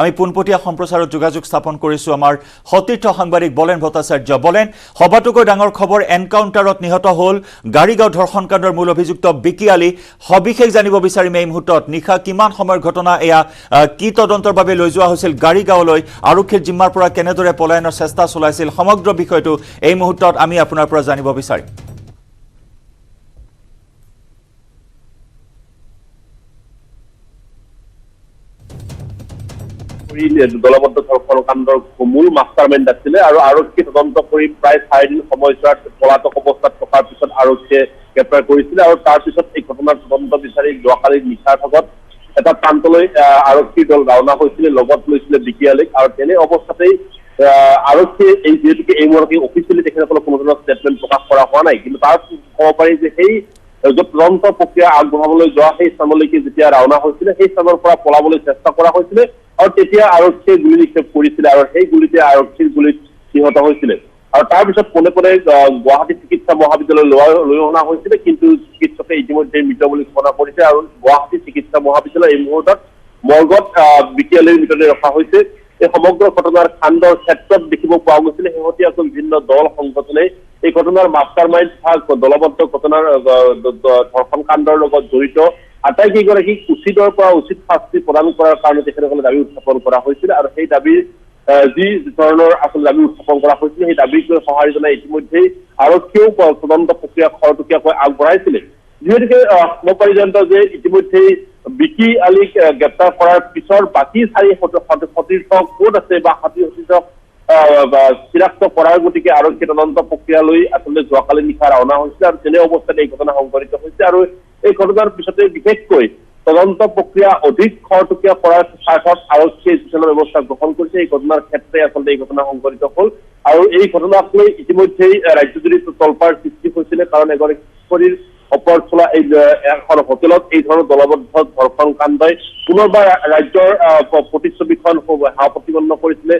আমি পোনপটীয়া সম্প্ৰচাৰত যোগাযোগ স্থাপন কৰিছো আমাৰ সতীৰ্থ সাংবাদিক বলেন ভট্টাচাৰ্য বলেন সবাতোকৈ ডাঙৰ খবৰ এনকাউণ্টাৰত নিহত হ'ল গাড়ীগাঁও ধৰ্ষণ কাণ্ডৰ মূল অভিযুক্ত বিকি আলী সবিশেষ জানিব বিচাৰিম এই মুহূৰ্তত নিশা কিমান সময়ৰ ঘটনা এয়া কি তদন্তৰ বাবে লৈ যোৱা হৈছিল গাড়ীগাঁৱলৈ আৰক্ষীৰ জিম্মাৰ পৰা কেনেদৰে পলায়নৰ চেষ্টা চলাইছিল সমগ্ৰ বিষয়টো এই মুহূৰ্তত আমি আপোনাৰ পৰা জানিব বিচাৰিম দলবদ্ধ ধৰ্ষণ কাণ্ডৰ মূল মাষ্টাৰমাইণ্ড আছিলে আৰু আৰক্ষী তদন্ত কৰি প্ৰায় 4 দিন সময়ছোৱাত পলাতক অৱস্থাত থকাৰ পিছত আৰক্ষীয়ে গ্ৰেপ্তাৰ কৰিছিলে আৰু তাৰ পিছত এই ঘটনাৰ তদন্ত বিচাৰি যোৱাকালি নিশাৰ ভাগত এটা প্ৰান্তলৈ আৰক্ষীৰ দল ৰাওনা হৈছিলে লগত লৈছিলে বিকি আলীক আৰু তেনে অৱস্থাতেই আৰক্ষীয়ে এই যিহেতুকে এই মুহূৰ্তে অফিচিয়েলি তেখেতসকলক কোনো ধৰণৰ ষ্টেটমেণ্ট প্ৰকাশ কৰা হোৱা নাই কিন্তু তাৰ ক'ব পাৰি যে সেই তদন্ত প্ৰক্ৰিয়া আগবঢ়াবলৈ যোৱা সেই স্থানলৈকে যেতিয়া ৰাওনা হৈছিলে সেই স্থানৰ পৰা পলাবলৈ চেষ্টা কৰা হৈছিলে আৰু তেতিয়া আৰক্ষীয়ে গুলী নিক্ষেপ কৰিছিলে আৰু সেই গুলীতে আৰক্ষীৰ গুলীত নিহত হৈছিলে আৰু তাৰপিছত পোনে পোনে গুৱাহাটী চিকিৎসা মহাবিদ্যালয়লৈ লৈ অনা হৈছিলে কিন্তু চিকিৎসকে ইতিমধ্যে মৃত বুলি ঘোষণা কৰিছে আৰু গুৱাহাটী চিকিৎসা মহাবিদ্যালয় এই মুহূৰ্তত মৰ্গত বিকি আলীৰ মৃতদেহ ৰখা হৈছে এই সমগ্ৰ ঘটনাৰ কাণ্ডৰ ক্ষেত্ৰত দেখিব পোৱা গৈছিলে শেহতীয়াকৈ বিভিন্ন দল সংগঠনে এই ঘটনাৰ মাষ্টাৰমাইণ্ড ভাগ দলবদ্ধ ঘটনাৰ ধৰ্ষণ কাণ্ডৰ লগত জড়িত আটাইকেইগৰাকীক উচিতৰ পৰা উচিত শাস্তি প্ৰদান কৰাৰ কাৰণে তেখেতসকলে দাবী উত্থাপন কৰা হৈছিল আৰু সেই দাবীৰ যি ধৰণৰ আচলতে দাবী উত্থাপন কৰা হৈছিল সেই দাবীক লৈ সঁহাৰি জনাই ইতিমধ্যেই আৰক্ষীয়েও তদন্ত প্ৰক্ৰিয়া খৰতকীয়াকৈ আগবঢ়াইছিলে যিহেতুকে ক'ব পাৰি যে ইতিমধ্যেই বিকি আলীক গ্ৰেপ্তাৰ কৰাৰ পিছৰ বাকী 4 সতীৰ্থ ক'ত আছে বা সতীৰ্থক চিনাক্ত কৰাৰ গতিকে আৰক্ষী তদন্ত প্ৰক্ৰিয়ালৈ আচলতে যোৱাকালি নিশা ৰাওনা হৈছিলে আৰু তেনে অৱস্থাত এই ঘটনা সংঘটিত হৈছে আৰু এই ঘটনাৰ পিছতে বিশেষকৈ তদন্ত প্ৰক্ৰিয়া অধিক খৰতকীয়া কৰাৰ স্বাৰ্থত আৰক্ষীয়ে কিছুমান ব্যৱস্থা গ্ৰহণ কৰিছে এই ঘটনাৰ ক্ষেত্ৰে আচলতে এই ঘটনা সংঘটিত হ'ল আৰু এই ঘটনাক লৈ ইতিমধ্যেই ৰাজ্যজুৰি তলপাৰ সৃষ্টি হৈছিলে কাৰণ এগৰাকী কিশোৰীৰ ওপৰত চলা এই এখন হোটেলত এই ধৰণৰ দলবদ্ধ ধৰ্ষণ কাণ্ডই পুনৰবাৰ ৰাজ্যৰ প্ৰতিচ্ছবিখন প্ৰতিপন্ন কৰিছিলে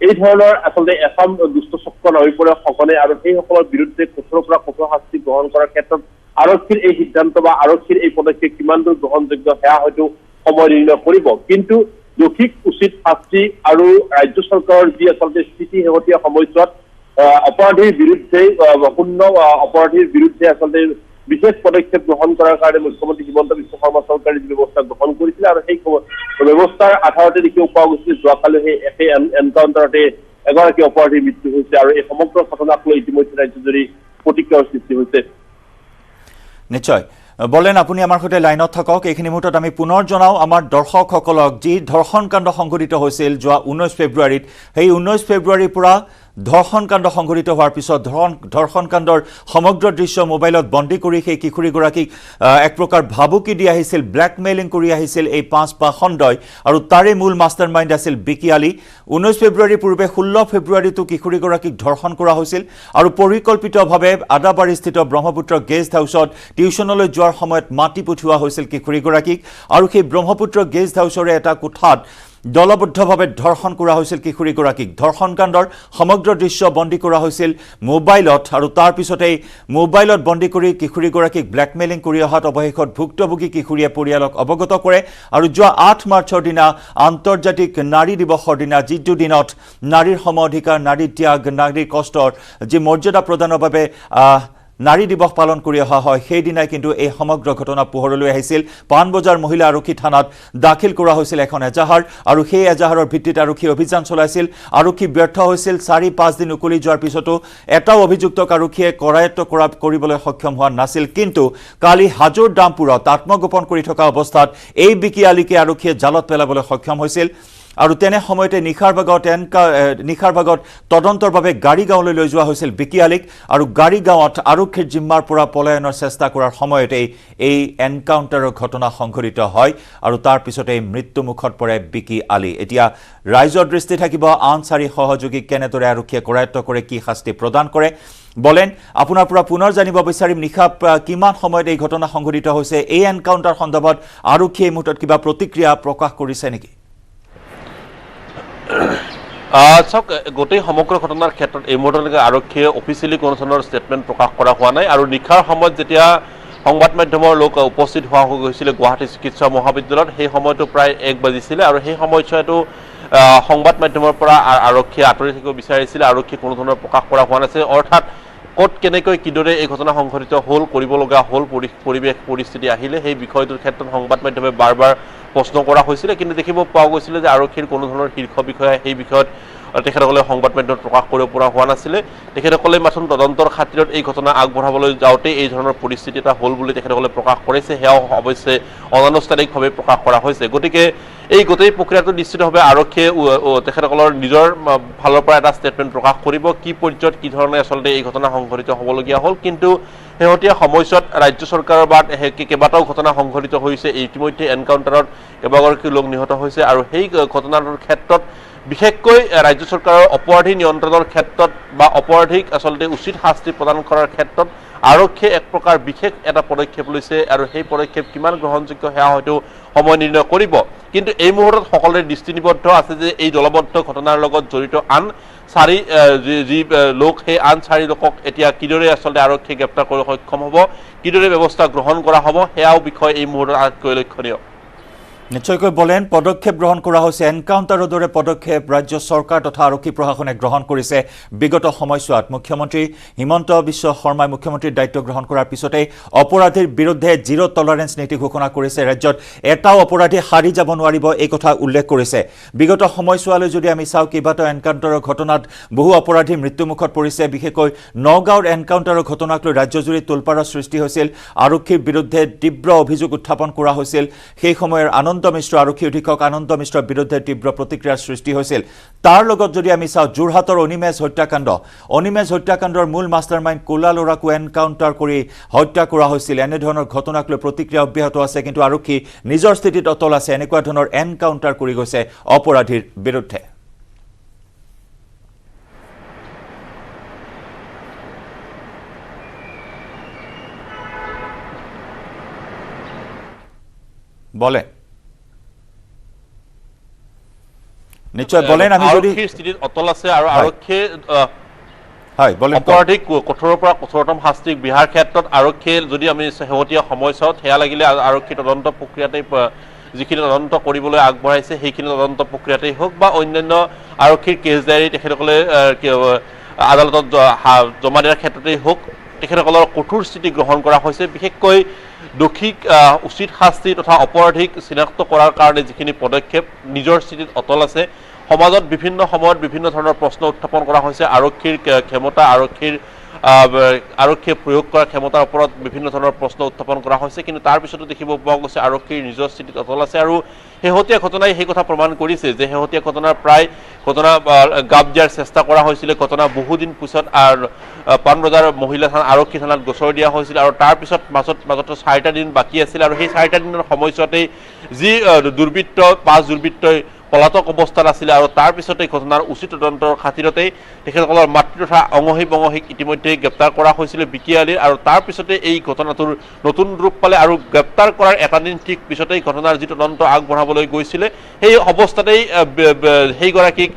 এই ধৰণৰ আচলতে এছাম দুষ্ট চক্ৰ হৈ পৰে সকলে আৰু সেইসকলৰ বিৰুদ্ধে কঠোৰৰ পৰা কঠোৰ শাস্তি গ্ৰহণ কৰাৰ ক্ষেত্ৰত আৰক্ষীৰ এই সিদ্ধান্ত বা আৰক্ষীৰ এই পদক্ষেপ কিমান দূৰ গ্ৰহণযোগ্য সেয়া হয়তো সময় নিৰ্ণয় কৰিব কিন্তু দোষীক উচিত শাস্তি আৰু ৰাজ্য চৰকাৰৰ যি আচলতে স্থিতি শেহতীয়া সময়ছোৱাত অপৰাধীৰ বিৰুদ্ধে শূন্য অপৰাধীৰ বিৰুদ্ধে আচলতে বিশেষ পদক্ষেপ গ্ৰহণ কৰাৰ কাৰণে মুখ্যমন্ত্ৰী হিমন্ত বিশ্ব শৰ্মা চৰকাৰে যি ব্যৱস্থা গ্ৰহণ কৰিছিলে আৰু সেই ব্যৱস্থাৰ আধাৰতে দেখিব পোৱা গৈছিল যোৱাকালি সেই একে এনকাউণ্টাৰতে এগৰাকী অপৰাধীৰ মৃত্যু হৈছে আৰু এই সমগ্ৰ ঘটনাক লৈ ইতিমধ্যে ৰাজ্যজুৰি প্ৰতিক্ৰিয়াৰ সৃষ্টি হৈছে নিশ্চয় বলেন আপুনি আমাৰ সৈতে লাইনত থাকক এইখিনি মুহূৰ্তত আমি পুনৰ জনাও আমাৰ দৰ্শকসকলক যি ধৰ্ষণ কাণ্ড সংঘটিত হৈছিল যোৱা 19 ফেব্ৰুৱাৰীত সেই 19 ফেব্ৰুৱাৰীৰ পৰা ধৰ্ষণ কাণ্ড সংঘটিত হোৱাৰ পিছত ধৰ্ষণ কাণ্ডৰ সমগ্ৰ দৃশ্য মোবাইলত বন্দী কৰি সেই কিশোৰীগৰাকীক এক প্ৰকাৰ ভাবুকি দি আহিছিল ব্লেকমেইলিং কৰি আহিছিল এই 5 খণ্ডই আৰু তাৰে মূল মাষ্টাৰমাইণ্ড আছিল বিকি আলী 19 ফেব্ৰুৱাৰীৰ পূৰ্বে 16 ফেব্ৰুৱাৰীতো কিশোৰীগৰাকীক ধৰ্ষণ কৰা হৈছিল আৰু পৰিকল্পিতভাৱে আদাবাৰীস্থিত ব্ৰহ্মপুত্ৰ গেষ্ট হাউচত টিউচনলৈ যোৱাৰ সময়ত মাতি পঠিওৱা হৈছিল কিশোৰীগৰাকীক আৰু সেই ব্ৰহ্মপুত্ৰ গেষ্ট হাউচৰে এটা কোঠাত দলবদ্ধভাৱে ধৰ্ষণ কৰা হৈছিল কিশোৰীগৰাকীক ধৰ্ষণ কাণ্ডৰ সমগ্ৰ দৃশ্য বন্দী কৰা হৈছিল মোবাইলত আৰু তাৰ পিছতেই মোবাইলত বন্দী কৰি কিশোৰীগৰাকীক ব্লেকমেইলিং কৰি অহাত অৱশেষত ভুক্তভোগী কিশোৰীয়ে পৰিয়ালক অৱগত কৰে আৰু যোৱা 8 মাৰ্চৰ দিনা আন্তৰ্জাতিক নাৰী দিৱসৰ দিনা যিটো দিনত নাৰীৰ সম অধিকাৰ নাৰী ত্যাগ নাৰীৰ কষ্টৰ যি মৰ্যাদা প্ৰদানৰ বাবে নাৰী দিৱস পালন কৰি অহা হয় সেই দিনাই কিন্তু এই সমগ্ৰ ঘটনা পোহৰলৈ আহিছিল পানবজাৰ মহিলা আৰক্ষী থানাত দাখিল কৰা হৈছিল এখন এজাহাৰ আৰু সেই এজাহাৰৰ ভিত্তিত আৰক্ষী অভিযান চলাইছিল আৰক্ষী ব্যৰ্থ হৈছিল 4-5 দিন উকলি যোৱাৰ পিছতো এটাও অভিযুক্তক আৰক্ষীয়ে কৰায়ত্ব কৰিবলৈ সক্ষম হোৱা নাছিল কিন্তু কালি হাজোৰ দামপুৰত আত্মগোপন কৰি থকা অৱস্থাত এই বিকি আলীকে আৰক্ষীয়ে জালত পেলাবলৈ সক্ষম হৈছিল আৰু তেনে সময়তে নিখাৰ ভাগত তদন্তৰ বাবে গাড়ীগাঁৱলৈ লৈ যোৱা হৈছিল বিকি আলীক আৰু গাড়ীগাঁৱত আৰক্ষীৰ জিম্মাৰ পৰা পলায়নৰ চেষ্টা কৰাৰ সময়তে এই এনকাউণ্টাৰৰ ঘটনা সংঘটিত হয় আৰু তাৰ পিছতে মৃত্যুমুখত পৰে বিকি আলী এতিয়া ৰাইজৰ দৃষ্টি থাকিব আন 4 সহযোগীক কেনেদৰে আৰক্ষীয়ে কৰায়ত্ব কৰে কি শাস্তি প্ৰদান কৰে বলেন আপোনাৰ পৰা পুনৰ জানিব বিচাৰিম নিশা কিমান সময়ত এই ঘটনা সংঘটিত হৈছে এই এনকাউণ্টাৰ সন্দৰ্ভত আৰক্ষীয়ে মুহূৰ্তত কিবা প্ৰতিক্ৰিয়া প্ৰকাশ কৰিছে নেকি চাওক গোটেই সমগ্ৰ ঘটনাৰ ক্ষেত্ৰত এই মুহূৰ্তলৈকে আৰক্ষীয়ে অফিচিয়েলি কোনো ধৰণৰ ষ্টেটমেণ্ট প্ৰকাশ কৰা হোৱা নাই আৰু নিশাৰ সময়ত যেতিয়া সংবাদ মাধ্যমৰ লোক উপস্থিত হোৱা গৈছিলে গুৱাহাটী চিকিৎসা মহাবিদ্যালয়ত সেই সময়টো প্ৰায় 1 বাজিছিলে আৰু সেই সময়ছোৱাতো সংবাদ মাধ্যমৰ পৰা আৰক্ষীয়ে আঁতৰি থাকিব বিচাৰিছিলে আৰক্ষী কোনো ধৰণৰ প্ৰকাশ কৰা হোৱা নাছিল অৰ্থাৎ ক'ত কেনেকৈ কিদৰে এই ঘটনা সংঘটিত হ'ল কৰিব লগা হ'ল পৰিৱেশ পৰিস্থিতি আহিলে সেই বিষয়টোৰ ক্ষেত্ৰত সংবাদ মাধ্যমে বাৰ প্ৰশ্ন কৰা হৈছিলে কিন্তু দেখিব পোৱা গৈছিলে যে আৰক্ষীৰ কোনো ধৰণৰ শীৰ্ষ বিষয়া সেই বিষয়ত তেখেতসকলে সংবাদ মাধ্যমত প্ৰকাশ কৰিব পৰা হোৱা নাছিলে তেখেতসকলে মাথোন তদন্তৰ খাতিৰত এই ঘটনা আগবঢ়াবলৈ যাওঁতে এই ধৰণৰ পৰিস্থিতি এটা হ'ল বুলি তেখেতসকলে প্ৰকাশ কৰিছে সেয়াও অৱশ্যে অনানুষ্ঠানিকভাৱে প্ৰকাশ কৰা হৈছে গতিকে এই গোটেই প্ৰক্ৰিয়াটো নিশ্চিতভাৱে আৰক্ষীয়ে তেখেতসকলৰ নিজৰ ফালৰ পৰা এটা ষ্টেটমেণ্ট প্ৰকাশ কৰিব কি পৰ্যায়ত কি ধৰণে আচলতে এই ঘটনা সংঘটিত হ'বলগীয়া হ'ল কিন্তু শেহতীয়া সময়ছোৱাত ৰাজ্য চৰকাৰৰ বাদ কেইবাটাও ঘটনা সংঘটিত হৈছে ইতিমধ্যে এনকাউণ্টাৰত কেইবাগৰাকী লোক নিহত হৈছে আৰু সেই ঘটনাটোৰ ক্ষেত্ৰত বিশেষকৈ ৰাজ্য চৰকাৰৰ অপৰাধী নিয়ন্ত্ৰণৰ ক্ষেত্ৰত বা অপৰাধীক আচলতে উচিত শাস্তি প্ৰদান কৰাৰ ক্ষেত্ৰত আৰক্ষীয়ে এক প্ৰকাৰ বিশেষ এটা পদক্ষেপ লৈছে আৰু সেই পদক্ষেপ কিমান গ্ৰহণযোগ্য সেয়া হয়তো সময় নিৰ্ণয় কৰিব কিন্তু এই মুহূৰ্তত সকলোৰে দৃষ্টি নিবদ্ধ আছে যে এই দলবদ্ধ ঘটনাৰ লগত জড়িত আন যি লোক সেই আন 4 লোকক এতিয়া কিদৰে আচলতে আৰক্ষীয়ে গ্ৰেপ্তাৰ কৰিবলৈ সক্ষম হ'ব কিদৰে ব্যৱস্থা গ্ৰহণ কৰা হ'ব সেয়াও বিষয় এই মুহূৰ্তত আটাইতকৈ লক্ষণীয় নিশ্চয়কৈ বলেন পদক্ষেপ গ্ৰহণ কৰা হৈছে এনকাউণ্টাৰৰ দৰে পদক্ষেপ ৰাজ্য চৰকাৰ তথা আৰক্ষী প্ৰশাসনে গ্ৰহণ কৰিছে বিগত সময়ছোৱাত মুখ্যমন্ত্ৰী হিমন্ত বিশ্ব শৰ্মাই মুখ্যমন্ত্ৰীৰ দায়িত্ব গ্ৰহণ কৰাৰ পিছতেই অপৰাধীৰ বিৰুদ্ধে জিৰ' টলাৰেন্স নীতি ঘোষণা কৰিছে ৰাজ্যত এটাও অপৰাধী হাৰি যাব নোৱাৰিব এই কথা উল্লেখ কৰিছে বিগত সময়ছোৱালৈ যদি আমি চাওঁ কেইবাটাও এনকাউণ্টাৰৰ ঘটনাত বহু অপৰাধী মৃত্যুমুখত পৰিছে বিশেষকৈ নগাঁৱৰ এনকাউণ্টাৰৰ ঘটনাক লৈ ৰাজ্যজুৰি তোলপাৰৰ সৃষ্টি হৈছিল আৰক্ষীৰ বিৰুদ্ধে তীব্ৰ অভিযোগ উত্থাপন কৰা হৈছিল সেই সময়ৰ আনন্দ মিশ্ৰ আৰক্ষী অধীক্ষক আনন্দ মিশ্ৰৰ বিৰুদ্ধে তীব্ৰ প্ৰতিক্ৰিয়াৰ সৃষ্টি হৈছিল তাৰ লগত যদি আমি চাওঁ যোৰহাটৰ অনিমেষ হত্যাকাণ্ডৰ মূল মাষ্টাৰমাইণ্ড কোলা ল'ৰাকো এনকাউণ্টাৰ কৰি হত্যা কৰা হৈছিল এনেধৰণৰ ঘটনাক লৈ প্ৰতিক্ৰিয়া অব্যাহত আছে কিন্তু আৰক্ষী নিজৰ স্থিতিত অটল আছে এনেকুৱা ধৰণৰ এনকাউণ্টাৰ কৰি গৈছে অপৰাধীৰ বিৰুদ্ধে বলে নিশ্চয় বলেন আমি যদি আৰক্ষীৰ স্থিতিত অটল আছে আৰু আৰক্ষীয়ে হয় বলেন অপৰাধীক কঠোৰৰ পৰা কঠোৰতম শাস্তি বিহাৰ ক্ষেত্ৰত আৰক্ষীয়ে যদি আমি শেহতীয়া সময়ছোৱাত সেয়া লাগিলে আৰক্ষী তদন্ত প্ৰক্ৰিয়াতেই যিখিনি তদন্ত কৰিবলৈ আগবঢ়াইছে সেইখিনি তদন্ত প্ৰক্ৰিয়াতেই হওক বা অন্যান্য আৰক্ষীৰ কেছ ডায়েৰী তেখেতসকলে আদালতত জমা দিয়াৰ ক্ষেত্ৰতেই হওক তেখেতসকলৰ কঠোৰ স্থিতি গ্ৰহণ কৰা হৈছে বিশেষকৈ দোষীক উচিত শাস্তি তথা অপৰাধীক চিনাক্ত কৰাৰ কাৰণে যিখিনি পদক্ষেপ নিজৰ স্থিতিত অটল আছে সমাজত বিভিন্ন সময়ত বিভিন্ন ধৰণৰ প্ৰশ্ন উত্থাপন কৰা হৈছে আৰক্ষীৰ ক্ষমতা আৰক্ষীয়ে প্ৰয়োগ কৰা ক্ষমতাৰ ওপৰত বিভিন্ন ধৰণৰ প্ৰশ্ন উত্থাপন কৰা হৈছে কিন্তু তাৰ পিছতো দেখিব পোৱা গৈছে আৰক্ষীৰ নিজৰ স্থিতিত অটল আছে আৰু শেহতীয়া ঘটনাই সেই কথা প্ৰমাণ কৰিছে যে শেহতীয়া ঘটনাৰ প্ৰায় ঘটনা গাপ দিয়াৰ চেষ্টা কৰা হৈছিলে ঘটনা বহুদিন পিছত পাণবজাৰ মহিলা থানা আৰক্ষী থানাত গোচৰ দিয়া হৈছিল আৰু তাৰ পিছত মাজত 4টা দিন বাকী আছিল আৰু সেই 4টা দিনৰ সময়ছোৱাতেই যি দুৰ্বৃত্ত 5 দুৰ্বৃত্তই পলাতক অৱস্থাত আছিলে আৰু তাৰ পিছতে ঘটনাৰ উচিত তদন্তৰ খাতিৰতে তেখেতসকলৰ মাতৃ তথা অঙহী বঙহীক ইতিমধ্যে গ্ৰেপ্তাৰ কৰা হৈছিলে বিকিয়ালিৰ আৰু তাৰ পিছতে এই ঘটনাটোৰ নতুন ৰূপ পালে আৰু গ্ৰেপ্তাৰ কৰাৰ এটা দিন ঠিক পিছতেই ঘটনাৰ যি তদন্ত আগবঢ়াবলৈ গৈছিলে সেই অৱস্থাতেই সেইগৰাকীক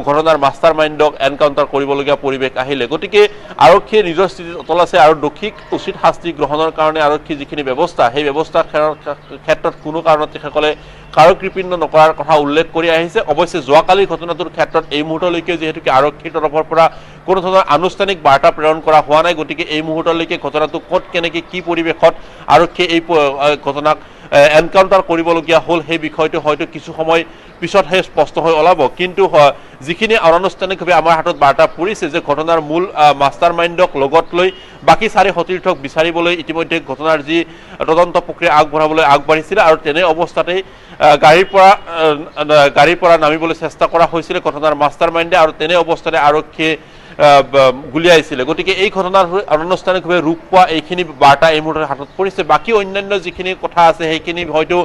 ঘটনাৰ মাষ্টাৰ মাইণ্ডক এনকাউণ্টাৰ কৰিবলগীয়া পৰিৱেশ আহিলে গতিকে আৰক্ষীয়ে নিজৰ স্থিতিত অটল আছে আৰু দোষীক উচিত শাস্তি গ্ৰহণৰ কাৰণে আৰক্ষীৰ যিখিনি ব্যৱস্থা সেই ব্যৱস্থাৰ ক্ষেত্ৰত কোনো কাৰণত তেখেতসকলে কাৰকৃপিণ্ড নকৰাৰ কথা উল্লেখ কৰি আহিছে অৱশ্যে যোৱাকালিৰ ঘটনাটোৰ ক্ষেত্ৰত এই মুহূৰ্তলৈকে যিহেতুকে আৰক্ষীৰ তৰফৰ পৰা কোনো ধৰণৰ আনুষ্ঠানিক বাৰ্তা প্ৰেৰণ কৰা হোৱা নাই গতিকে এই মুহূৰ্তলৈকে ঘটনাটো ক'ত কেনেকৈ কি পৰিৱেশত আৰক্ষীয়ে এই ঘটনাক এনকাউণ্টাৰ কৰিবলগীয়া হ'ল সেই বিষয়টো হয়তো কিছু সময় পিছতহে স্পষ্ট হৈ ওলাব কিন্তু যিখিনি অনানুষ্ঠানিকভাৱে আমাৰ হাতত বাৰ্তা পৰিছে যে ঘটনাৰ মূল মাষ্টাৰ মাইণ্ডক লগত লৈ বাকী 4 সতীৰ্থক বিচাৰিবলৈ ইতিমধ্যে ঘটনাৰ যি তদন্ত প্ৰক্ৰিয়া আগবঢ়াবলৈ আগবাঢ়িছিলে আৰু তেনে অৱস্থাতেই গাড়ীৰ পৰা নামিবলৈ চেষ্টা কৰা হৈছিলে ঘটনাৰ মাষ্টাৰ মাইণ্ডে আৰু তেনে অৱস্থাতে আৰক্ষীয়ে গুলিয়াইছিলে গতিকে এই ঘটনাৰ অনানুষ্ঠানিকভাৱে ৰূপ পোৱা এইখিনি বাৰ্তা এই মুহূৰ্তত হাতত পৰিছে বাকী অন্যান্য যিখিনি কথা আছে সেইখিনি হয়তো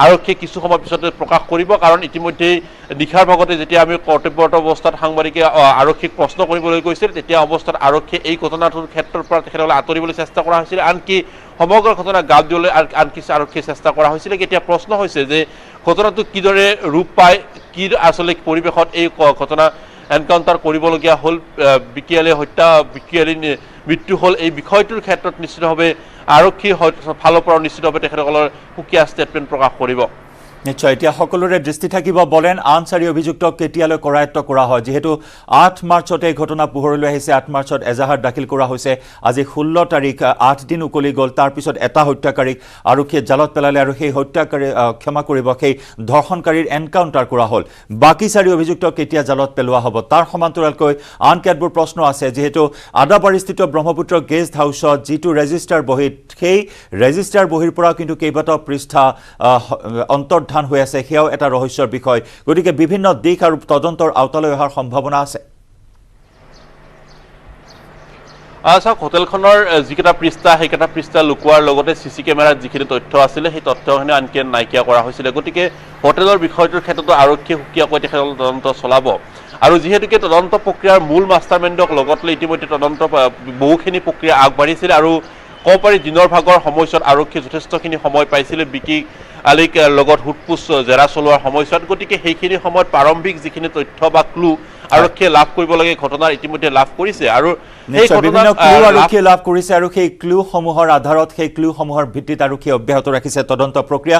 আৰক্ষীয়ে কিছু সময় পিছতে প্ৰকাশ কৰিব কাৰণ ইতিমধ্যেই নিশাৰ ভাগতে যেতিয়া আমি কৰ্তব্যৰত অৱস্থাত সাংবাদিকে আৰক্ষীক প্ৰশ্ন কৰিবলৈ গৈছিল তেতিয়া অৱস্থাত আৰক্ষীয়ে এই ঘটনাটোৰ ক্ষেত্ৰৰ পৰা তেখেতসকলে আঁতৰিবলৈ চেষ্টা কৰা হৈছিল আনকি সমগ্ৰ ঘটনা গাপ দিবলৈ আনকি আৰক্ষীয়ে চেষ্টা কৰা হৈছিলে এতিয়া প্ৰশ্ন হৈছে যে ঘটনাটো কিদৰে ৰূপ পায় কি আচলতে পৰিৱেশত এই ঘটনা এনকাউণ্টাৰ কৰিবলগীয়া হ'ল বিকিয়ালী মৃত্যু হ'ল এই বিষয়টোৰ ক্ষেত্ৰত নিশ্চিতভাৱে আৰক্ষীৰ ফালৰ পৰা নিশ্চিতভাৱে তেখেতসকলৰ সুকীয়া ষ্টেটমেণ্ট প্ৰকাশ কৰিব। নিশ্চয় এতিয়া সকলোৰে দৃষ্টি থাকিব বলেন আন 4 অভিযুক্তক কেতিয়ালৈ কৰায়ত্ব কৰা হয় যিহেতু 8 মাৰ্চতে এই ঘটনা পোহৰলৈ আহিছে 8 মাৰ্চত এজাহাৰ দাখিল কৰা হৈছে আজি 16 তাৰিখ 8 দিন উকলি গ'ল তাৰ পিছত এটা হত্যাকাৰীক আৰক্ষীয়ে জালত পেলালে আৰু সেই হত্যাকাৰী ক্ষমা কৰিব সেই ধৰ্ষণকাৰীৰ এনকাউণ্টাৰ কৰা হ'ল বাকি 4 অভিযুক্তক কেতিয়া জালত পেলোৱা হ'ব তাৰ সমান্তৰালকৈ আন কেতবোৰ প্ৰশ্ন আছে যিহেতু আদাবাৰীস্থিত ব্ৰহ্মপুত্ৰ গেষ্ট হাউচত যিটো ৰেজিষ্টাৰ বহীত সেই ৰেজিষ্টাৰ বহীৰ পৰা কিন্তু কেইবাটাও পৃষ্ঠা অন্তৰ্ধান হৈ আছে সেয়াও এটা ৰহস্যৰ বিষয় গতিকে বিভিন্ন দিশ আৰু তদন্তৰ আওতালৈ অহাৰ সম্ভাৱনা আছে চাওক হোটেলখনৰ যিকেইটা পৃষ্ঠা সেইকেইটা পৃষ্ঠা লুকুৱাৰ লগতে চিচি কেমেৰাত যিখিনি তথ্য আছিলে সেই তথ্যখিনি আনকি নাইকিয়া কৰা হৈছিলে গতিকে হোটেলৰ বিষয়টোৰ ক্ষেত্ৰতো আৰক্ষীয়ে সুকীয়াকৈ তেখেতসকলে তদন্ত চলাব আৰু যিহেতুকে তদন্ত প্ৰক্ৰিয়াৰ মূল মাষ্টাৰমাইণ্ডক লগত লৈ ইতিমধ্যে তদন্ত বহুখিনি প্ৰক্ৰিয়া আগবাঢ়িছিল আৰু ক'ব পাৰি দিনৰ ভাগৰ সময়ছোৱাত আৰক্ষীয়ে যথেষ্টখিনি সময় পাইছিলে বিকি আলিক লগত হুটপুচ জেৰা চলোৱাৰ সময়ছোৱাত গতিকে সেইখিনি সময়ত প্ৰাৰম্ভিক যিখিনি তথ্য বা ক্লু আৰক্ষীয়ে লাভ কৰিব লাগে ঘটনাৰ ইতিমধ্যে লাভ কৰিছে আৰু বিভিন্ন ক্লু আৰক্ষীয়ে লাভ কৰিছে আৰু সেই ক্লুসমূহৰ আধাৰত সেই ক্লুসমূহৰ ভিত্তিত আৰক্ষীয়ে অব্যাহত ৰাখিছে তদন্ত প্ৰক্ৰিয়া